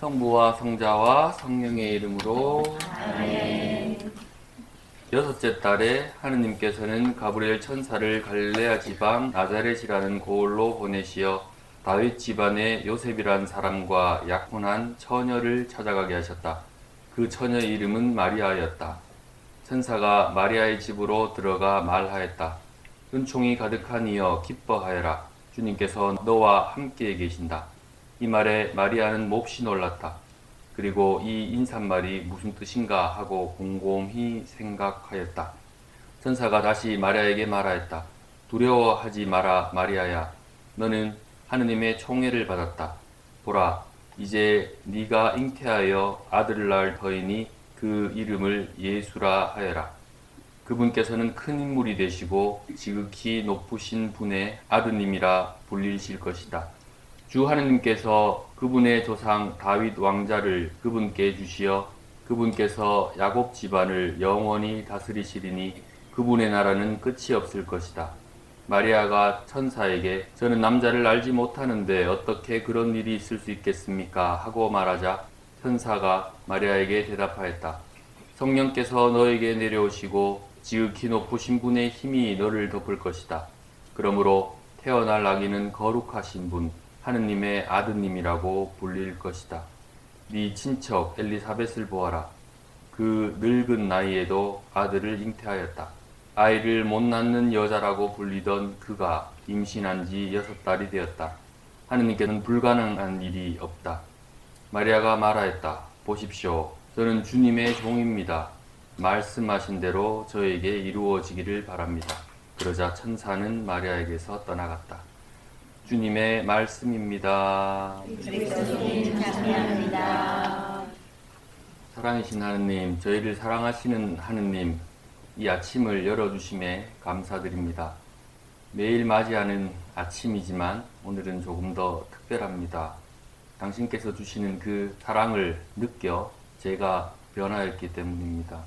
성부와 성자와 성령의 이름으로 아멘. 여섯째 달에 하느님께서는 가브리엘 천사를 갈릴레아 지방 나자렛이라는 고을로 보내시어 다윗 집안의 요셉이란 사람과 약혼한 처녀를 찾아가게 하셨다. 그 처녀의 이름은 마리아였다. 천사가 마리아의 집으로 들어가 말하였다. 은총이 가득한 이여 기뻐하여라. 주님께서 너와 함께 계신다. 이 말에 마리아는 몹시 놀랐다. 그리고 이 인사말이 무슨 뜻인가 하고 곰곰이 생각하였다. 천사가 다시 마리아에게 말하였다. 두려워하지 마라 마리아야. 너는 하느님의 총애를 받았다. 보라, 이제 네가 잉태하여 아들을 낳을 터이니 그 이름을 예수라 하여라. 그분께서는 큰 인물이 되시고 지극히 높으신 분의 아드님이라 불리실 것이다. 주 하느님께서 그분의 조상 다윗 왕자를 그분께 주시어 그분께서 야곱 집안을 영원히 다스리시리니 그분의 나라는 끝이 없을 것이다. 마리아가 천사에게 저는 남자를 알지 못하는데 어떻게 그런 일이 있을 수 있겠습니까? 하고 말하자 천사가 마리아에게 대답하였다. 성령께서 너에게 내려오시고 지극히 높으신 분의 힘이 너를 덮을 것이다. 그러므로 태어날 아기는 거룩하신 분 하느님의 아드님이라고 불릴 것이다. 네 친척 엘리사벳을 보아라. 그 늙은 나이에도 아들을 잉태하였다. 아이를 못 낳는 여자라고 불리던 그가 임신한 지 6달이 되었다. 하느님께는 불가능한 일이 없다. 마리아가 말하였다. 보십시오. 저는 주님의 종입니다. 말씀하신 대로 저에게 이루어지기를 바랍니다. 그러자 천사는 마리아에게서 떠나갔다. 주님의 말씀입니다. 그리스도님 감사합니다. 사랑이신 하느님, 저희를 사랑하시는 하느님, 이 아침을 열어주심에 감사드립니다. 매일 맞이하는 아침이지만 오늘은 조금 더 특별합니다. 당신께서 주시는 그 사랑을 느껴 제가 변화했기 때문입니다.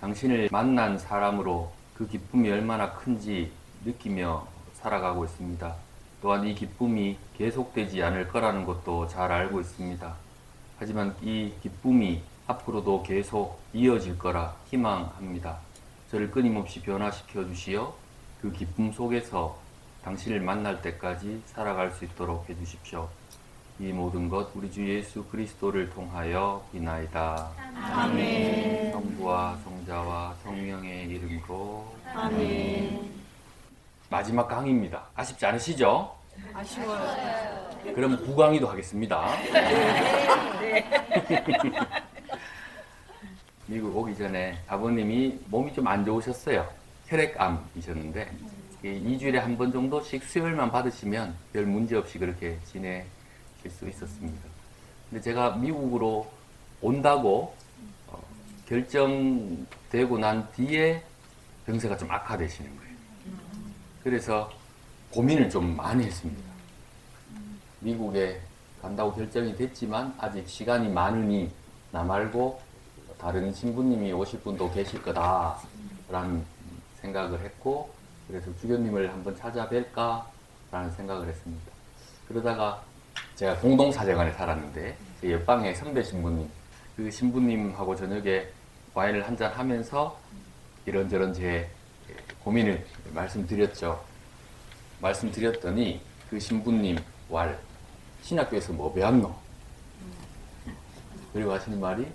당신을 만난 사람으로 그 기쁨이 얼마나 큰지 느끼며 살아가고 있습니다. 또한 이 기쁨이 계속되지 않을 거라는 것도 잘 알고 있습니다. 하지만 이 기쁨이 앞으로도 계속 이어질 거라 희망합니다. 저를 끊임없이 변화시켜 주시어 그 기쁨 속에서 당신을 만날 때까지 살아갈 수 있도록 해주십시오. 이 모든 것 우리 주 예수 그리스도를 통하여 비나이다. 아멘. 성부와 성자와 성령의 이름으로 아멘. 마지막 강의입니다. 아쉽지 않으시죠? 아쉬워요. 그럼 부강의도 하겠습니다. 미국 오기 전에 아버님이 몸이 좀 안 좋으셨어요. 혈액암이셨는데 2주일에 한 번 정도씩 수혈만 받으시면 별 문제 없이 그렇게 지내실 수 있었습니다. 근데 제가 미국으로 온다고 결정되고 난 뒤에 병세가 좀 악화되시는 거예요. 그래서 고민을 좀 많이 했습니다. 미국에 간다고 결정이 됐지만 아직 시간이 많으니 나 말고 다른 신부님이 오실 분도 계실 거다라는 생각을 했고, 그래서 주교님을 한번 찾아뵐까라는 생각을 했습니다. 그러다가 제가 공동사제관에 살았는데 제 옆방에 선배 신부님, 그 신부님하고 저녁에 와인을 한잔 하면서 이런저런 제 고민을 말씀드렸더니 그 신부님 왈 신학교에서 뭐 배웠노? 그리고 하시는 말이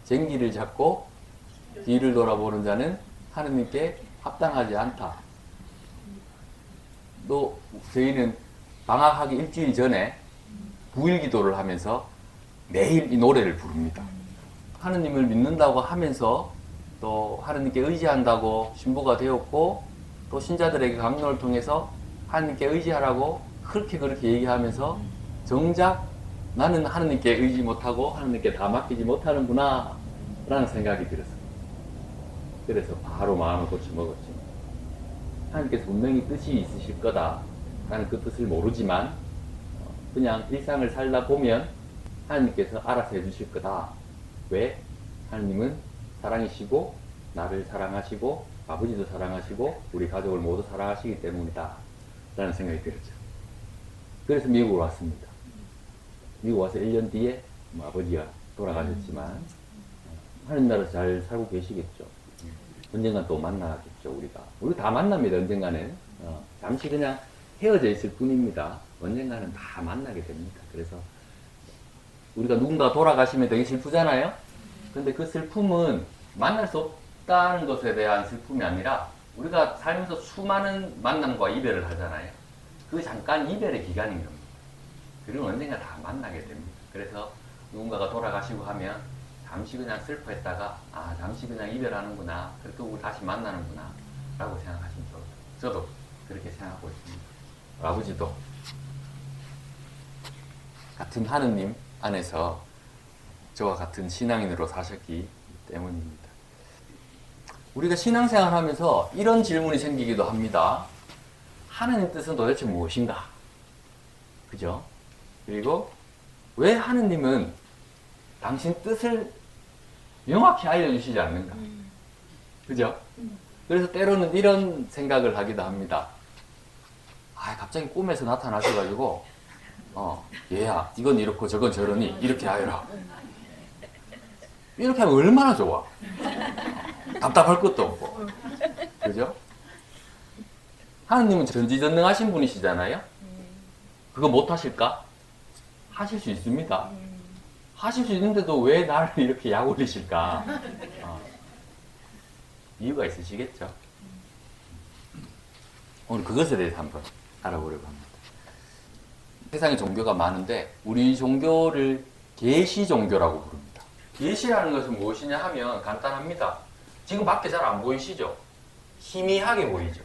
쟁기를 잡고 뒤를 돌아보는 자는 하느님께 합당하지 않다. 또 저희는 방학하기 일주일 전에 부일기도를 하면서 매일 이 노래를 부릅니다. 하느님을 믿는다고 하면서 또 하느님께 의지한다고 신부가 되었고, 또 신자들에게 강론을 통해서 하느님께 의지하라고 그렇게 얘기하면서 정작 나는 하느님께 의지 못하고 하느님께 다 맡기지 못하는구나 라는 생각이 들었습니다. 그래서 바로 마음을 고쳐먹었죠. 하느님께서 분명히 뜻이 있으실 거다 라는 그 뜻을 모르지만 그냥 일상을 살다 보면 하느님께서 알아서 해주실 거다. 왜? 하느님은 사랑이시고 나를 사랑하시고 아버지도 사랑하시고 우리 가족을 모두 사랑하시기 때문이다 라는 생각이 들었죠. 그래서 미국으로 왔습니다. 미국 와서 1년 뒤에 뭐 아버지가 돌아가셨지만 하나님 나라에서 잘 살고 계시겠죠. 언젠간 또 만나겠죠. 우리 다 만납니다. 언젠가는 잠시 그냥 헤어져 있을 뿐입니다. 언젠가는 다 만나게 됩니다. 그래서 우리가 누군가 돌아가시면 되게 슬프잖아요. 근데 그 슬픔은 만날 수 없다는 것에 대한 슬픔이 아니라 우리가 살면서 수많은 만남과 이별을 하잖아요. 그 잠깐 이별의 기간인 겁니다. 그리고 언젠가 다 만나게 됩니다. 그래서 누군가가 돌아가시고 하면 잠시 그냥 슬퍼했다가 잠시 그냥 이별하는구나. 그리고 다시 만나는구나 라고 생각하시면 좋을 거예요. 저도 그렇게 생각하고 있습니다. 아버지도 같은 하느님 안에서 저와 같은 신앙인으로 사셨기 때문입니다. 우리가 신앙생활 하면서 이런 질문이 생기기도 합니다. 하나님 뜻은 도대체 무엇인가? 그죠? 그리고 왜 하느님은 당신 뜻을 명확히 알려주시지 않는가? 그죠? 그래서 때로는 이런 생각을 하기도 합니다. 갑자기 꿈에서 나타나셔가지고 얘야 이건 이렇고 저건 저러니 이렇게 하여라. 이렇게 하면 얼마나 좋아. 답답할 것도 없고. 그죠? 하느님은 전지전능하신 분이시잖아요. 그거 못 하실까? 하실 수 있습니다. 하실 수 있는데도 왜 나를 이렇게 약 올리실까? 이유가 있으시겠죠. 오늘 그것에 대해서 한번 알아보려고 합니다. 세상에 종교가 많은데 우리 종교를 계시 종교라고 부릅니다. 계시라는 것은 무엇이냐 하면 간단합니다. 지금 밖에 잘 안 보이시죠? 희미하게 보이죠.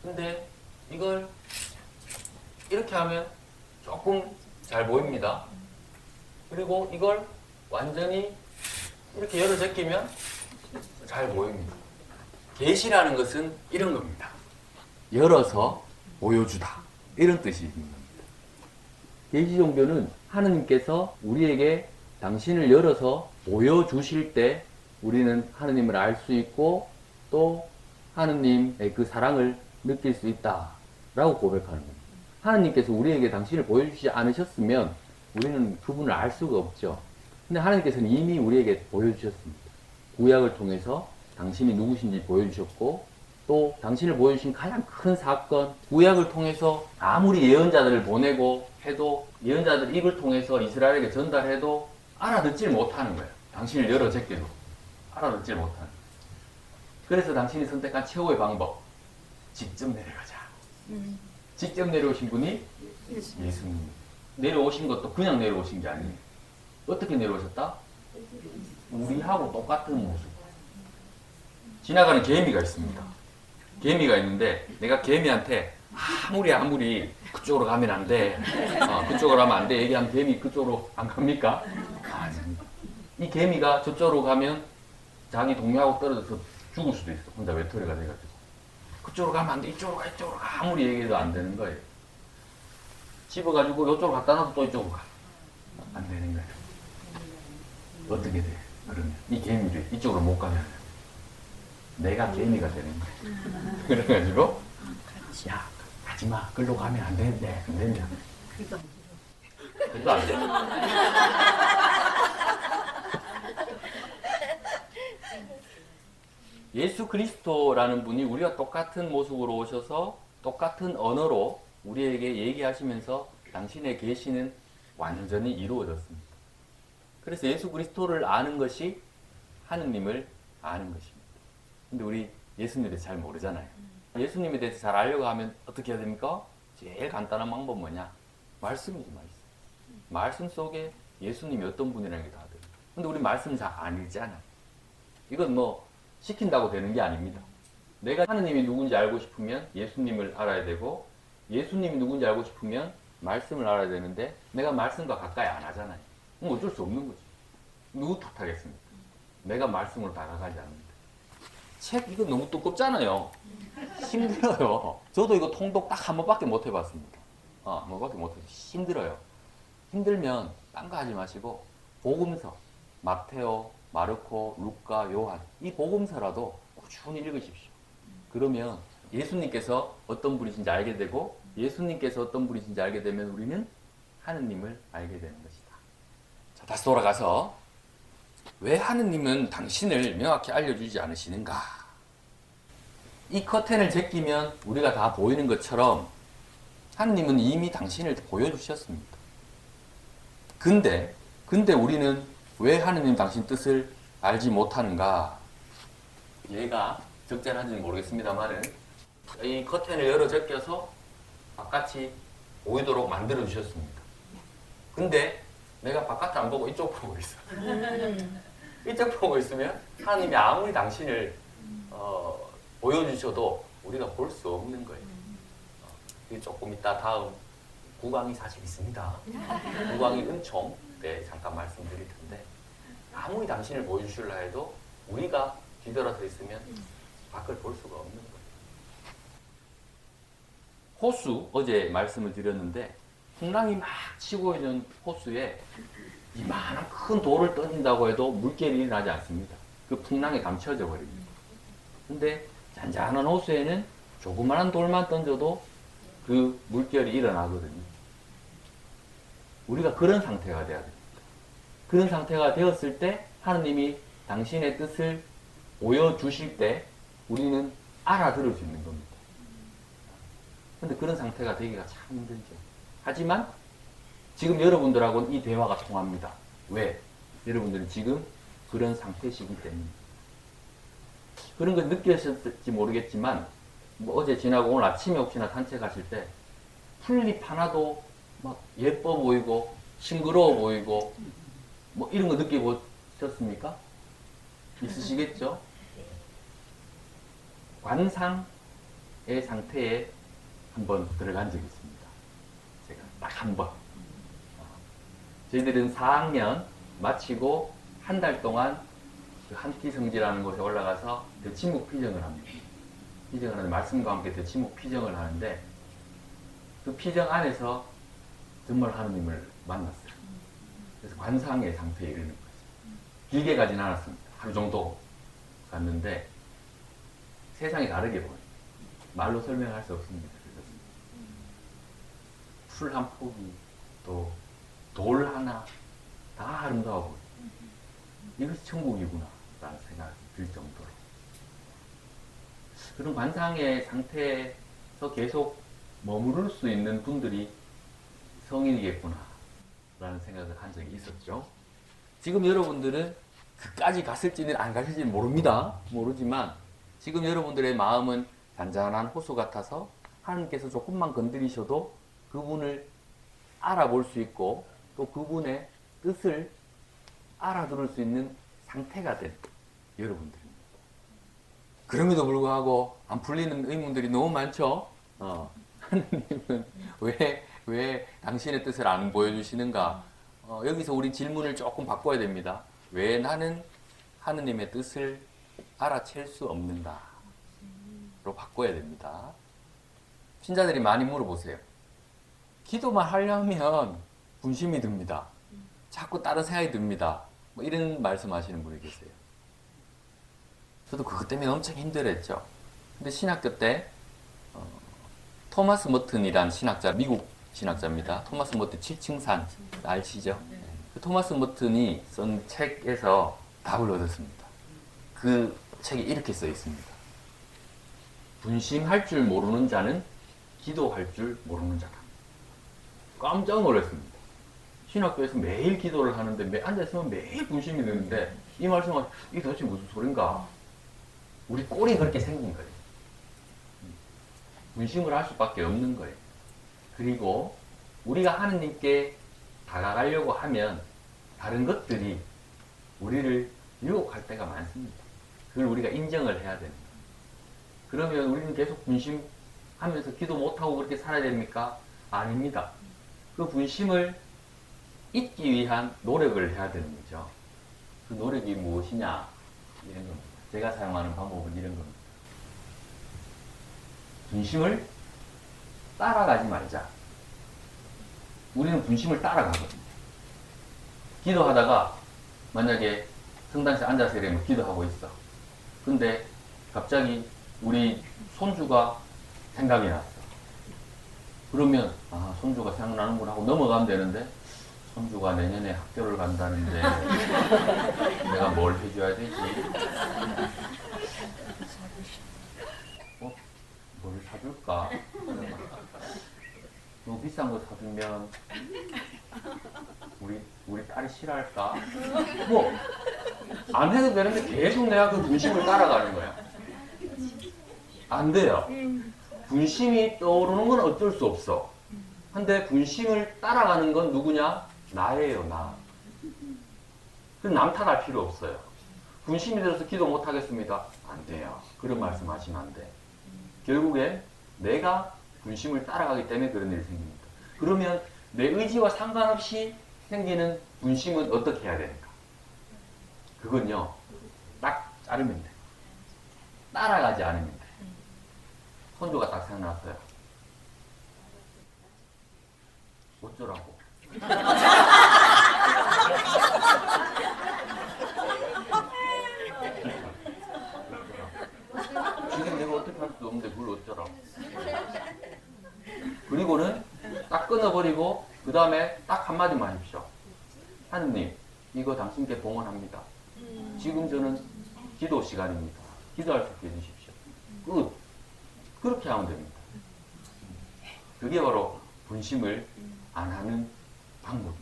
근데 이걸 이렇게 하면 조금 잘 보입니다. 그리고 이걸 완전히 이렇게 열어 제끼면 잘 보입니다. 계시라는 것은 이런 겁니다. 열어서 보여주다. 이런 뜻이 있는 겁니다. 계시 종교는 하느님께서 우리에게 당신을 열어서 보여주실 때 우리는 하느님을 알 수 있고 또 하느님의 그 사랑을 느낄 수 있다라고 고백하는 겁니다. 하느님께서 우리에게 당신을 보여주지 않으셨으면 우리는 그분을 알 수가 없죠. 근데 하느님께서는 이미 우리에게 보여주셨습니다. 구약을 통해서 당신이 누구신지 보여주셨고 또 당신을 보여주신 가장 큰 사건, 구약을 통해서 아무리 예언자들을 보내고 해도 예언자들 입을 통해서 이스라엘에게 전달해도 알아듣질 못하는 거예요. 당신을 열어 제껴도 알아듣질 못하는 거예요. 그래서 당신이 선택한 최후의 방법, 직접 내려가자. 직접 내려오신 분이 예수님. 내려오신 것도 그냥 내려오신 게 아니에요. 어떻게 내려오셨다? 우리하고 똑같은 모습. 지나가는 개미가 있습니다. 개미가 있는데 내가 개미한테 아무리 그쪽으로 가면 안 돼. 그쪽으로 가면 안 돼. 얘기하면 개미 그쪽으로 안 갑니까? 아닙니다. 이 개미가 저쪽으로 가면 자기 동료하고 떨어져서 죽을 수도 있어. 혼자 외톨이가 돼가지고. 그쪽으로 가면 안 돼. 이쪽으로 가. 아무리 얘기해도 안 되는 거예요. 집어가지고 이쪽으로 갖다 놔도 또 이쪽으로 가. 안 되는 거예요. 어떻게 돼? 그러면 이 개미를 이쪽으로 못 가면 내가 개미가 되는 거예요. 그래가지고 야 가지마. 글로 가면 안 되는데 안 된다. 그래도 안 돼. 예수 그리스도라는 분이 우리와 똑같은 모습으로 오셔서 똑같은 언어로 우리에게 얘기하시면서 당신의 계시는 완전히 이루어졌습니다. 그래서 예수 그리스도를 아는 것이 하느님을 아는 것입니다. 근데 우리 예수님에 대해서 잘 모르잖아요. 예수님에 대해서 잘 알려고 하면 어떻게 해야 됩니까? 제일 간단한 방법 뭐냐? 말씀이지, 말씀. 말씀 속에 예수님이 어떤 분이라는 게 다 돼요. 근데 우리 말씀 잘 안 읽잖아요. 이건 뭐 시킨다고 되는 게 아닙니다. 내가 하느님이 누군지 알고 싶으면 예수님을 알아야 되고 예수님이 누군지 알고 싶으면 말씀을 알아야 되는데 내가 말씀과 가까이 안 하잖아요. 그럼 어쩔 수 없는 거지. 누구 탓하겠습니까? 내가 말씀으로 다가가지 않는데. 책 이거 너무 두껍잖아요. 힘들어요. 저도 이거 통독 딱 한 번밖에 못 해봤습니다. 한 번밖에 못 해봤어요. 힘들어요. 힘들면 딴 거 하지 마시고 복음서, 마테오, 마르코, 루카, 요한 이 복음서라도 꾸준히 읽으십시오. 그러면 예수님께서 어떤 분이신지 알게 되고 예수님께서 어떤 분이신지 알게 되면 우리는 하느님을 알게 되는 것이다. 자, 다시 돌아가서 왜 하느님은 당신을 명확히 알려주지 않으시는가? 이 커튼을 제끼면 우리가 다 보이는 것처럼 하느님은 이미 당신을 보여주셨습니다. 근데 우리는 왜 하느님 당신 뜻을 알지 못하는가? 얘가 적절한지는 모르겠습니다만은 이 커튼을 열어 제껴서 바깥이 보이도록 만들어 주셨습니다. 근데 내가 바깥을 안 보고 이쪽 보고 있어. 이쪽 보고 있으면 하나님이 아무리 당신을 보여주셔도 우리가 볼 수 없는 거예요. 조금 이따 다음 국왕이 사실 있습니다. 국왕이 은총 때 잠깐 말씀드릴 텐데 아무리 당신을 보여주실라 해도 우리가 뒤돌아서 있으면 밖을 볼 수가 없는 거예요. 호수 어제 말씀을 드렸는데 풍랑이 막 치고 있는 호수에 이만한 큰 돌을 던진다고 해도 물결이 일어나지 않습니다. 그 풍랑에 감춰져 버립니다. 근데 잔잔한 호수에는 조그마한 돌만 던져도 그 물결이 일어나거든요. 우리가 그런 상태가 돼야 됩니다. 그런 상태가 되었을 때 하느님이 당신의 뜻을 보여주실 때 우리는 알아들을 수 있는 겁니다. 근데 그런 상태가 되기가 참 힘들죠. 하지만 지금 여러분들하고는 이 대화가 통합니다. 왜? 여러분들은 지금 그런 상태시기 때문에. 그런 걸 느끼셨을지 모르겠지만 뭐 어제 지나고 오늘 아침에 혹시나 산책하실 때 풀잎 하나도 막 예뻐 보이고 싱그러워 보이고 뭐 이런 거 느껴보셨습니까? 있으시겠죠? 관상의 상태에 한번 들어간 적이 있습니다. 제가 딱 한 번. 저희들은 4학년 마치고 한 달 동안 그 한티성지라는 곳에 올라가서 대치목 피정을 합니다. 피정을 하는데 말씀과 함께 대치목 피정을 하는데 그 피정 안에서 정말 하느님을 만났어요. 그래서 관상의 상태에 이르는 거죠. 길게 가진 않았습니다. 하루 정도 갔는데 세상이 다르게 보여요. 말로 설명할 수 없습니다. 풀 한 폭이 또 돌 하나 다 아름다워 보여요. 이것이 천국이구나 라는 생각이 들 정도로 그런 관상의 상태에서 계속 머무를 수 있는 분들이 성인이겠구나 라는 생각을 한 적이 있었죠. 지금 여러분들은 그까지 갔을지는 안 갔을지는 모릅니다. 모르지만 지금 여러분들의 마음은 잔잔한 호수 같아서 하나님께서 조금만 건드리셔도 그분을 알아볼 수 있고 또 그분의 뜻을 알아들을 수 있는 상태가 된 여러분들입니다. 그럼에도 불구하고 안 풀리는 의문들이 너무 많죠. 하느님은 왜 당신의 뜻을 안 보여주시는가? 여기서 우리 질문을 조금 바꿔야 됩니다. 왜 나는 하느님의 뜻을 알아챌 수 없는가? 로 바꿔야 됩니다. 신자들이 많이 물어보세요. 기도만 하려면 분심이 듭니다. 자꾸 다른 생각이 듭니다. 뭐 이런 말씀하시는 분이 계세요. 저도 그것 때문에 엄청 힘들었죠. 근데 신학교 때 토마스 머튼이란 신학자, 미국 신학자입니다. 토마스 머튼 7층산 아시죠? 그 토마스 머튼이 쓴 책에서 답을 얻었습니다. 그 책에 이렇게 써 있습니다. 분심할 줄 모르는 자는 기도할 줄 모르는 자다. 깜짝 놀랐습니다. 신학교에서 매일 기도를 하는데 앉아있으면 매일 분심이 드는데 이 말씀은 이게 도대체 무슨 소린가? 우리 꼴이 그렇게 생긴 거예요. 분심을 할 수밖에 없는 거예요. 그리고 우리가 하느님께 다가가려고 하면 다른 것들이 우리를 유혹할 때가 많습니다. 그걸 우리가 인정을 해야 됩니다. 그러면 우리는 계속 분심하면서 기도 못하고 그렇게 살아야 됩니까? 아닙니다. 그 분심을 잊기 위한 노력을 해야 되는 거죠. 그 노력이 무엇이냐? 이런 겁니다. 제가 사용하는 방법은 이런 겁니다. 분심을 따라가지 말자. 우리는 분심을 따라가거든요. 기도하다가 만약에 성당에서 앉아서 이러면 기도하고 있어. 근데 갑자기 우리 손주가 생각이 났어. 그러면 손주가 생각나는구나 하고 넘어가면 되는데 손주가 내년에 학교를 간다는데 내가 뭘 해줘야 되지? 뭘 사줄까? 너무 비싼 거 사주면 우리 딸이 싫어할까? 뭐 안 해도 되는데 계속 내가 그 분심을 따라가는 거야. 안 돼요. 분심이 떠오르는 건 어쩔 수 없어. 근데 분심을 따라가는 건 누구냐? 나예요, 나. 그럼 남 탓할 필요 없어요. 분심이 들어서 기도 못 하겠습니다. 안 돼요. 그런 말씀 하시면 안 돼. 결국엔 내가 분심을 따라가기 때문에 그런 일이 생깁니다. 그러면 내 의지와 상관없이 생기는 분심은 어떻게 해야 되는가? 그건요, 딱 자르면 돼. 따라가지 않으면 돼. 손주가 딱 생각났어요. 어쩌라고? 지금 내가 어떻게 할 수도 없는데 그걸 어쩌라고? 그리고는 딱 끊어버리고 그 다음에 딱 한마디만 하십시오. 하느님, 이거 당신께 봉헌합니다. 지금 저는 기도 시간입니다. 기도할 수 있게 해주십시오. 끝. 그렇게 하면 됩니다. 그게 바로 분심을 안 하는 방법.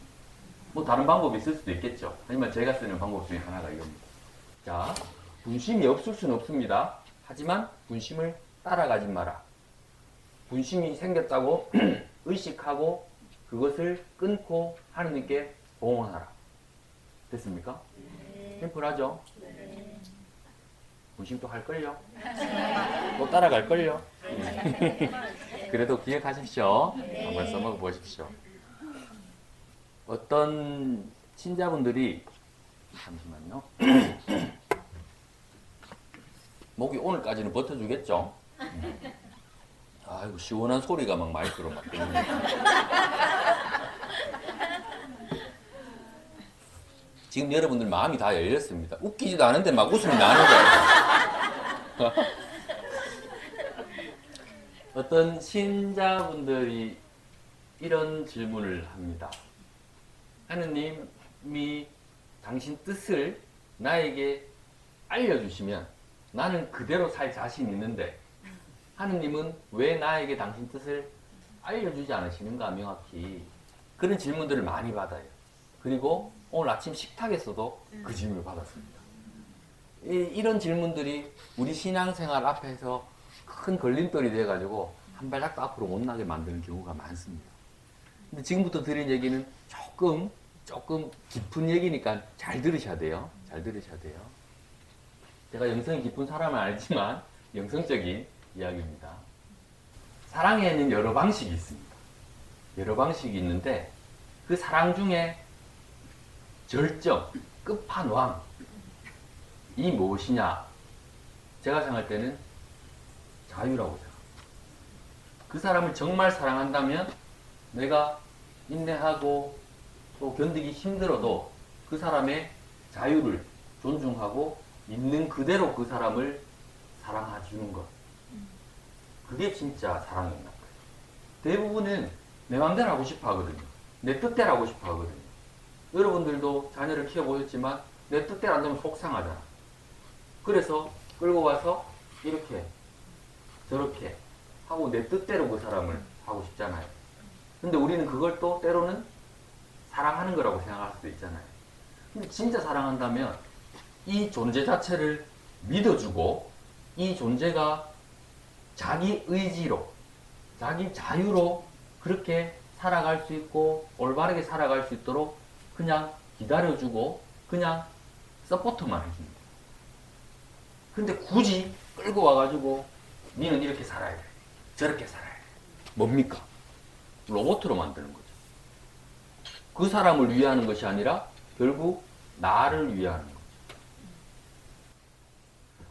뭐 다른 방법이 있을 수도 있겠죠. 하지만 제가 쓰는 방법 중에 하나가 이겁니다. 자, 분심이 없을 수는 없습니다. 하지만 분심을 따라가지 마라. 분심이 생겼다고 의식하고 그것을 끊고 하느님께 봉헌하라. 됐습니까? 심플하죠? 분심 또 할걸요? 또 따라갈걸요? 그래도 기억하십시오. 한번 써먹어 보십시오. 어떤 신자분들이 잠시만요. 목이 오늘까지는 버텨주겠죠? 아이고 시원한 소리가 막 마이크로 막 들리네. 지금 여러분들 마음이 다 열렸습니다. 웃기지도 않은데 막 웃음이 나는 거예요. 어떤 신자분들이 이런 질문을 합니다. 하느님이 당신 뜻을 나에게 알려주시면 나는 그대로 살 자신 있는데 하느님은 왜 나에게 당신 뜻을 알려주지 않으시는가 명확히 그런 질문들을 많이 받아요. 그리고 오늘 아침 식탁에서도 그 질문을 받았습니다. 이런 질문들이 우리 신앙생활 앞에서 큰 걸림돌이 돼가지고 한 발짝도 앞으로 못 나게 만드는 경우가 많습니다. 근데 지금부터 드린 얘기는 조금 깊은 얘기니까 잘 들으셔야 돼요. 잘 들으셔야 돼요. 제가 영성이 깊은 사람은 알지만 영성적인 이야기입니다. 사랑에는 여러 방식이 있습니다. 여러 방식이 있는데 그 사랑 중에 절정, 끝판왕이 무엇이냐? 제가 생각할 때는 자유라고 생각합니다. 그 사람을 정말 사랑한다면 내가 인내하고 또 견디기 힘들어도 그 사람의 자유를 존중하고 있는 그대로 그 사람을 사랑해주는 것. 그게 진짜 사랑인 거예요. 대부분은 내 맘대로 하고 싶어 하거든요. 내 뜻대로 하고 싶어 하거든요. 여러분들도 자녀를 키워보셨지만 내 뜻대로 안 되면 속상하잖아. 그래서 끌고 와서 이렇게 저렇게 하고 내 뜻대로 그 사람을 하고 싶잖아요. 근데 우리는 그걸 또 때로는 사랑하는 거라고 생각할 수도 있잖아요. 근데 진짜 사랑한다면 이 존재 자체를 믿어주고 이 존재가 자기 의지로 자기 자유로 그렇게 살아갈 수 있고 올바르게 살아갈 수 있도록 그냥 기다려주고 그냥 서포트만 해줍니다. 근데 굳이 끌고 와가지고 니는 이렇게 살아야 돼. 저렇게 살아야 돼. 뭡니까? 로봇으로 만드는 거죠. 그 사람을 위하는 것이 아니라 결국 나를 위하는 거죠.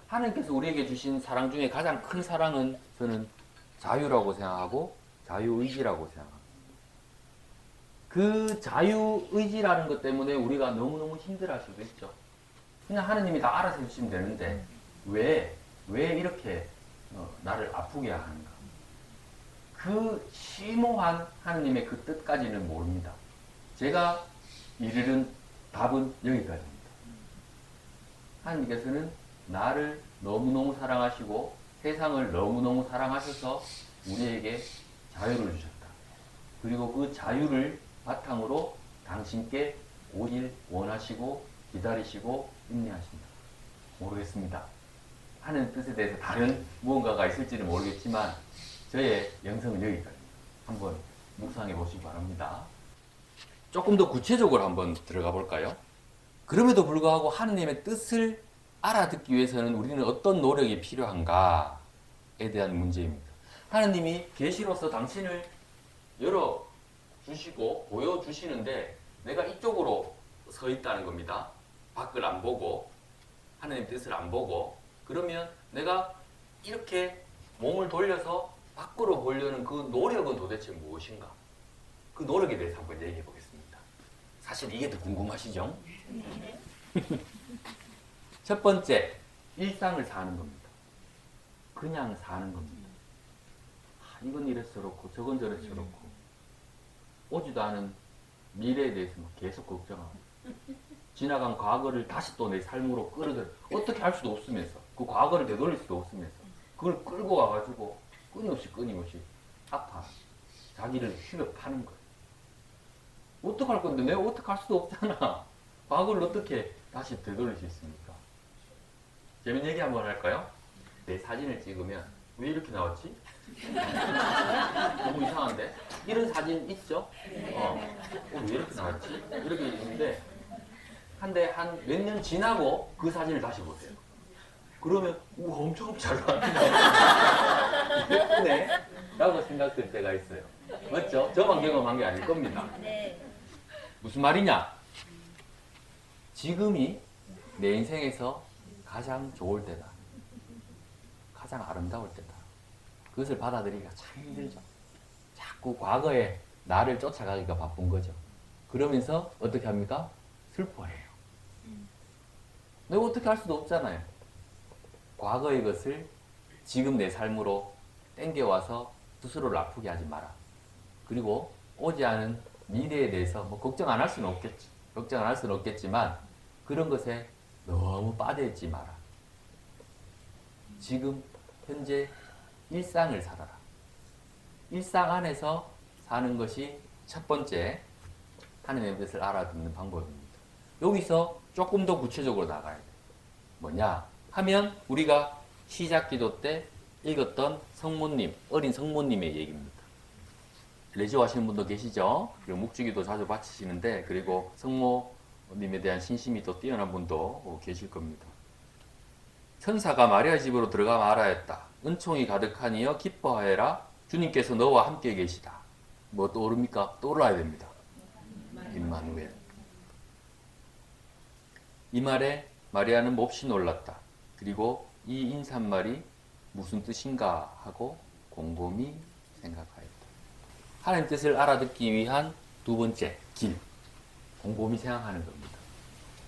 하나님께서 우리에게 주신 사랑 중에 가장 큰 사랑은 저는 자유라고 생각하고 자유의지라고 생각합니다. 그 자유의지라는 것 때문에 우리가 너무너무 힘들어할 수도 있죠. 그냥 하나님이 다 알아서 해주시면 되는데 왜 이렇게 나를 아프게 하는가? 그 심오한 하느님의 그 뜻까지는 모릅니다. 제가 이르는 답은 여기까지입니다. 하느님께서는 나를 너무너무 사랑하시고 세상을 너무너무 사랑하셔서 우리에게 자유를 주셨다. 그리고 그 자유를 바탕으로 당신께 오길 원하시고 기다리시고 인내하십니다. 모르겠습니다. 하는 뜻에 대해서 다른 무언가가 있을지는 모르겠지만 저의 영성은 여기까지입니다. 한번 묵상해 보시기 바랍니다. 조금 더 구체적으로 한번 들어가 볼까요? 그럼에도 불구하고 하느님의 뜻을 알아듣기 위해서는 우리는 어떤 노력이 필요한가에 대한 문제입니다. 하느님이 계시로서 당신을 열어주시고 보여주시는데 내가 이쪽으로 서 있다는 겁니다. 밖을 안 보고 하느님 뜻을 안 보고 그러면 내가 이렇게 몸을 돌려서 밖으로 보려는 그 노력은 도대체 무엇인가? 그 노력에 대해서 한번 얘기해 보겠습니다. 사실 이게 더 궁금하시죠? 첫 번째, 일상을 사는 겁니다. 그냥 사는 겁니다. 이건 이래서 그렇고 저건 저래서 그렇고 오지도 않은 미래에 대해서 계속 걱정하고 지나간 과거를 다시 또 내 삶으로 끌어들여 어떻게 할 수도 없으면서 그 과거를 되돌릴 수도 없으면서 그걸 끌고 와가지고 끊임없이 아파 자기를 휘격하는 거예요. 어떡할 건데 내가 어떡할 수도 없잖아. 과거를 어떻게 다시 되돌릴 수 있습니까? 재밌는 얘기 한번 할까요? 내 사진을 찍으면 왜 이렇게 나왔지? 너무 이상한데? 이런 사진 있죠? 왜 이렇게 나왔지? 이렇게 있는데 한 몇 년 지나고 그 사진을 다시 보세요. 그러면 우와 엄청 잘 나왔네. 예쁘네 라고 생각될 때가 있어요. 맞죠? 저만 경험한 게 아닐 겁니다. 무슨 말이냐? 지금이 내 인생에서 가장 좋을 때다. 가장 아름다울 때다. 그것을 받아들이기가 참 힘들죠. 자꾸 과거에 나를 쫓아가기가 바쁜 거죠. 그러면서 어떻게 합니까? 슬퍼해요. 내가 어떻게 할 수도 없잖아요. 과거의 것을 지금 내 삶으로 땡겨와서 스스로를 아프게 하지 마라. 그리고 오지 않은 미래에 대해서 뭐 걱정 안 할 수는 없겠지. 걱정 안 할 수는 없겠지만 그런 것에 너무 빠져있지 마라. 지금 현재 일상을 살아라. 일상 안에서 사는 것이 첫 번째 하나님의 뜻을 알아듣는 방법입니다. 여기서 조금 더 구체적으로 나가야 돼요. 뭐냐 하면 우리가 시작 기도 때 읽었던 성모님, 어린 성모님의 얘기입니다. 레지오 하시는 분도 계시죠? 그리고 묵주기도 자주 바치시는데 그리고 성모님에 대한 신심이 또 뛰어난 분도 계실 겁니다. 천사가 마리아 집으로 들어가 말하였다. 은총이 가득하니여 기뻐하여라. 주님께서 너와 함께 계시다. 뭐 떠오릅니까? 떠올라야 됩니다. 임마누엘. 이 말에 마리아는 몹시 놀랐다. 그리고 이 인사말이 무슨 뜻인가 하고 곰곰이 생각하였다. 하나님 뜻을 알아듣기 위한 두 번째 길. 곰곰이 생각하는 겁니다.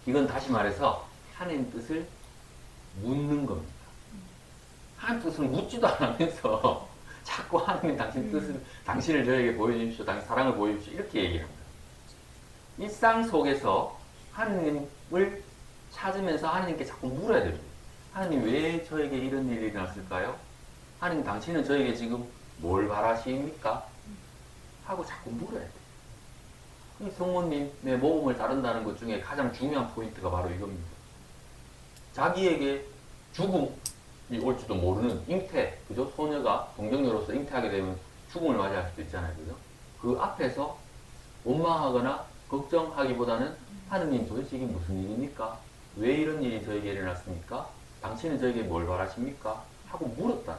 이건 다시 말해서 하나님 뜻을 묻는 겁니다. 하나님 뜻을 묻지도 않으면서 자꾸 하나님 당신 뜻을 당신을 저에게 보여주십시오. 당신 사랑을 보여주십시오. 이렇게 얘기합니다. 일상 속에서 하나님을 찾으면서 하나님께 자꾸 물어야 됩니다. 하나님 왜 저에게 이런 일이 일어났을까요? 하나님 당신은 저에게 지금 뭘 바라십니까? 하고 자꾸 물어야 돼요. 이 성모님의 모범을 따른다는 것 중에 가장 중요한 포인트가 바로 이겁니다. 자기에게 죽음이 올지도 모르는 잉태, 그죠? 소녀가 동정녀로서 잉태하게 되면 죽음을 맞이할 수도 있잖아요, 그죠? 그 앞에서 원망하거나 걱정하기보다는 하느님 도대체 이게 무슨 일입니까? 왜 이런 일이 저에게 일어났습니까? 당신은 저에게 뭘 바라십니까? 하고 물었다.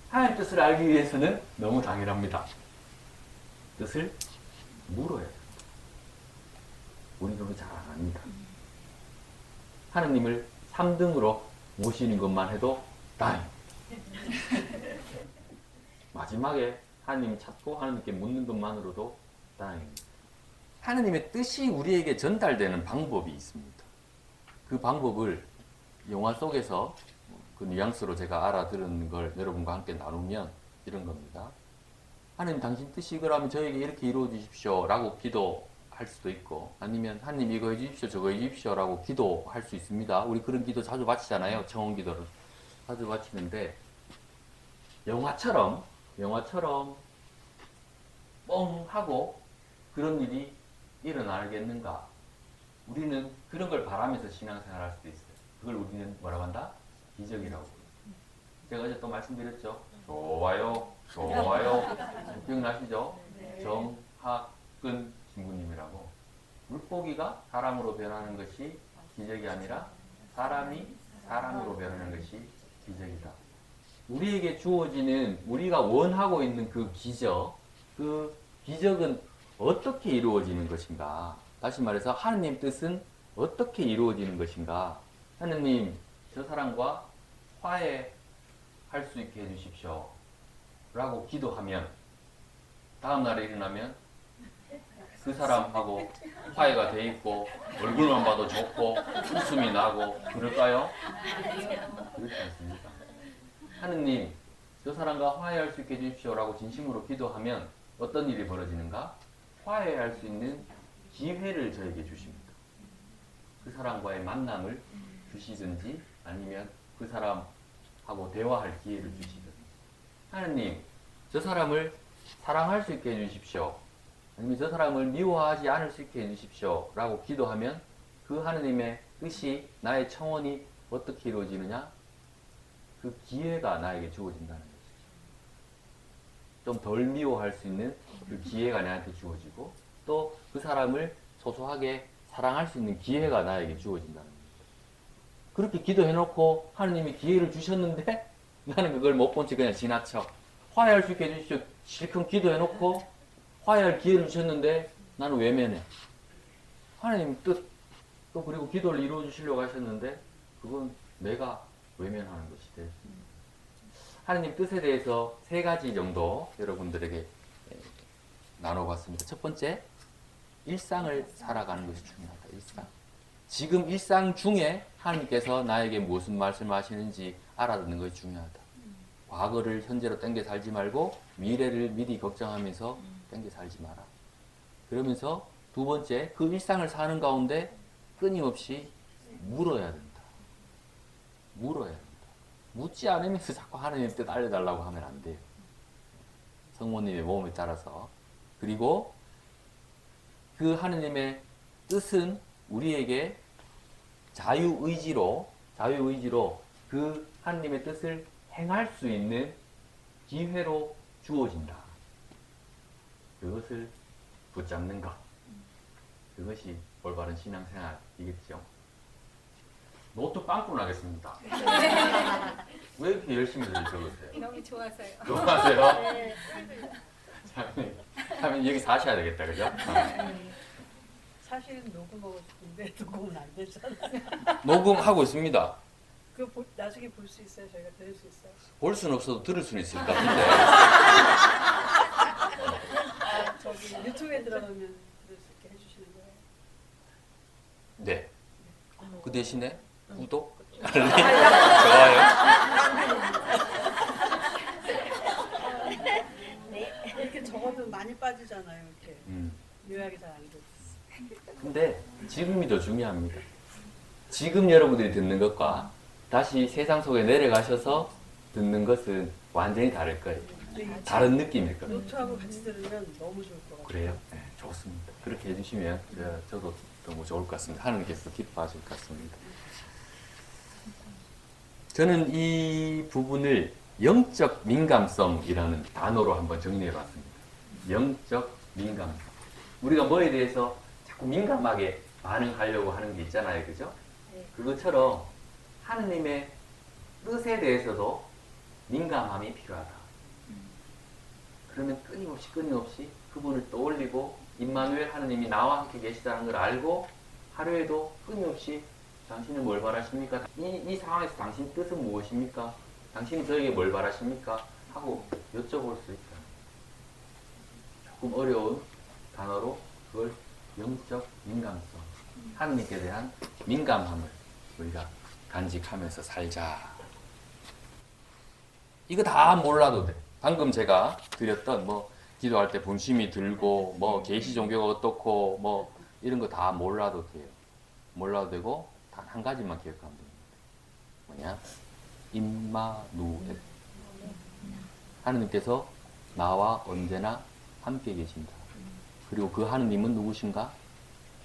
하나님 뜻을 알기 위해서는 너무 당연합니다. 뜻을 물어야 돼요. 우리는 잘 안 합니다. 하느님을 3등으로 모시는 것만 해도 다행. 마지막에 하나님 찾고 하나님께 묻는 것만으로도 다행입니다. 하나님의 뜻이 우리에게 전달되는 방법이 있습니다. 그 방법을 영화 속에서 그 뉘앙스로 제가 알아들은 걸 여러분과 함께 나누면 이런 겁니다. 하나님 당신 뜻이 이거라면 저에게 이렇게 이루어 주십시오 라고 기도할 수도 있고, 아니면 하나님 이거 해주십시오 저거 해주십시오 라고 기도할 수 있습니다. 우리 그런 기도 자주 바치잖아요. 청원 기도를 자주 바치는데, 영화처럼 뻥 하고 그런 일이 일어나겠는가? 우리는 그런 걸 바라면서 신앙생활 할 수도 있어요. 그걸 우리는 뭐라고 한다? 기적이라고. 제가 어제 또 말씀드렸죠. 좋아요. 기억나시죠? 정학근 신부님이라고. 물고기가 사람으로 변하는 것이 기적이 아니라 사람이 사람으로 변하는 것이 기적이다. 우리에게 주어지는, 우리가 원하고 있는 그 기적은 어떻게 이루어지는 것인가? 다시 말해서 하느님 뜻은 어떻게 이루어지는 것인가? 하느님, 저 사람과 화해할 수 있게 해주십시오 라고 기도하면, 다음 날에 일어나면 그 사람하고 화해가 돼 있고 얼굴만 봐도 좋고 웃음이 나고 그럴까요? 그렇지 않습니다. 하느님, 저 사람과 화해할 수 있게 해주십시오 라고 진심으로 기도하면 어떤 일이 벌어지는가? 화해할 수 있는 기회를 저에게 주십니다. 그 사람과의 만남을 주시든지 아니면 그 사람하고 대화할 기회를 주시든지. 하느님, 저 사람을 사랑할 수 있게 해주십시오. 아니면 저 사람을 미워하지 않을 수 있게 해주십시오 라고 기도하면 그 하느님의 뜻이, 나의 청원이 어떻게 이루어지느냐? 그 기회가 나에게 주어진다는 것이죠. 좀 덜 미워할 수 있는 그 기회가 나한테 주어지고, 또 그 사람을 소소하게 사랑할 수 있는 기회가 나에게 주어진다는 겁니다. 그렇게 기도해놓고 하느님이 기회를 주셨는데 나는 그걸 못 본 채 그냥 지나쳐. 화해할 수 있게 해주십시오. 실컷 기도해놓고 화해할 기회를 주셨는데 나는 외면해. 하나님 뜻, 또 그리고 기도를 이루어 주시려고 하셨는데 그건 내가 외면하는 것이 돼. 하나님 뜻에 대해서 3가지 정도 여러분들에게 나눠봤습니다. 첫 번째, 일상을 살아가는 것이 중요하다. 일상. 지금 일상 중에 하나님께서 나에게 무슨 말씀하시는지 알아듣는 것이 중요하다. 과거를 현재로 땡겨 살지 말고 미래를 미리 걱정하면서 땡겨 살지 마라. 그러면서 두 번째, 그 일상을 사는 가운데 끊임없이 물어야 된다. 물어야 된다. 묻지 않으면서 자꾸 하나님 뜻 알려달라고 하면 안 돼요. 성모님의 몸에 따라서. 그리고 그 하나님의 뜻은 우리에게 자유의지로 그 하나님의 뜻을 행할 수 있는 기회로 주어진다. 그것을 붙잡는 것. 그것이 올바른 신앙생활이겠죠. 노트 빵꾸 나겠습니다. 왜 이렇게 열심히 적으세요? 너무 좋아서요. 좋아하세요? 참 여기 사셔야 되겠다, 그죠? 사실은 녹음하고 싶은데 녹음은 안 되잖아요. 녹음하고 있습니다. 그거 나중에 볼 수 있어요? 저희가 들을 수 있어요? 볼 수는 없어도 들을 수는 있을 것 같은데. 저기 유튜브에 들어가면 들을 수 있게 해주시는 거예요? 네. 그 대신에 구독, 알림, 좋아요. 이렇게 적어도 많이 빠지잖아요. 이렇게 요약이 잘 안 돼. 근데 지금이 더 중요합니다. 지금 여러분들이 듣는 것과 다시 세상 속에 내려가셔서 듣는 것은 완전히 다를 거예요. 다른 느낌일 거예요. 노트하고 같이 들으면 너무 좋을 것 같아요. 그래요? 네, 좋습니다. 그렇게 해주시면 저도 너무 좋을 것 같습니다. 하나님께서 기뻐하실 것 같습니다. 저는 이 부분을 영적 민감성이라는 단어로 한번 정리해 봤습니다. 영적 민감성. 우리가 뭐에 대해서 자꾸 민감하게 반응하려고 하는 게 있잖아요. 그죠? 그것처럼 하느님의 뜻에 대해서도 민감함이 필요하다. 그러면 끊임없이 그분을 떠올리고 임마누엘 하느님이 나와 함께 계시다는 걸 알고 하루에도 끊임없이 당신은 뭘 바라십니까? 이 상황에서 당신 뜻은 무엇입니까? 당신이 저에게 뭘 바라십니까? 하고 여쭤볼 수 있다. 조금 어려운 단어로 그걸 영적 민감성, 하느님께 대한 민감함을 우리가 간직하면서 살자. 이거 다 몰라도 돼. 방금 제가 드렸던 기도할 때 본심이 들고 뭐 계시 종교가 어떻고 뭐 이런 거 다 몰라도 돼요. 몰라도 되고 단 한 가지만 기억하면 됩니다. 뭐냐? 임마누엘. 하느님께서 나와 언제나 함께 계신다. 그리고 그 하느님은 누구신가?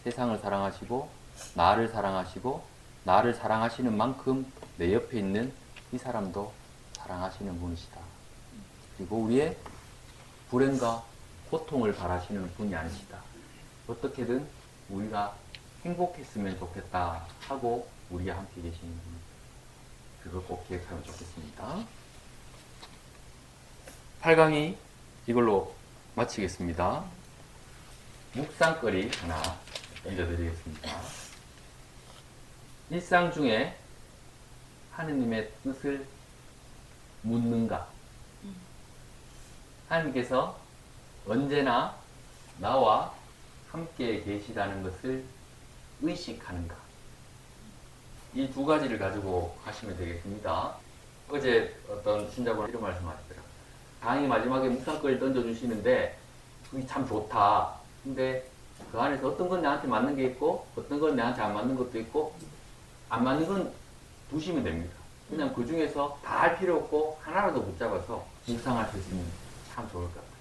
세상을 사랑하시고 나를 사랑하시고 나를 사랑하시는 만큼 내 옆에 있는 이 사람도 사랑하시는 분이시다. 그리고 우리의 불행과 고통을 바라시는 분이 아니시다. 어떻게든 우리가 행복했으면 좋겠다 하고 우리와 함께 계시는 분. 그걸 꼭 기억하면 좋겠습니다. 8강이 이걸로 마치겠습니다. 묵상거리 하나 읽어드리겠습니다. 일상 중에 하느님의 뜻을 묻는가? 하느님께서 언제나 나와 함께 계시다는 것을 의식하는가? 이 두 가지를 가지고 하시면 되겠습니다. 어제 어떤 신자분 이런 말씀 하시더라고요. 강의 마지막에 묵상거리를 던져주시는데 그게 참 좋다. 근데 그 안에서 어떤 건 나한테 맞는 게 있고 어떤 건 나한테 안 맞는 것도 있고 안 맞는 건 두시면 됩니다. 그냥 그 중에서 다 할 필요 없고 하나라도 붙잡아서 묵상할 수 있으면 참 좋을 것 같아요.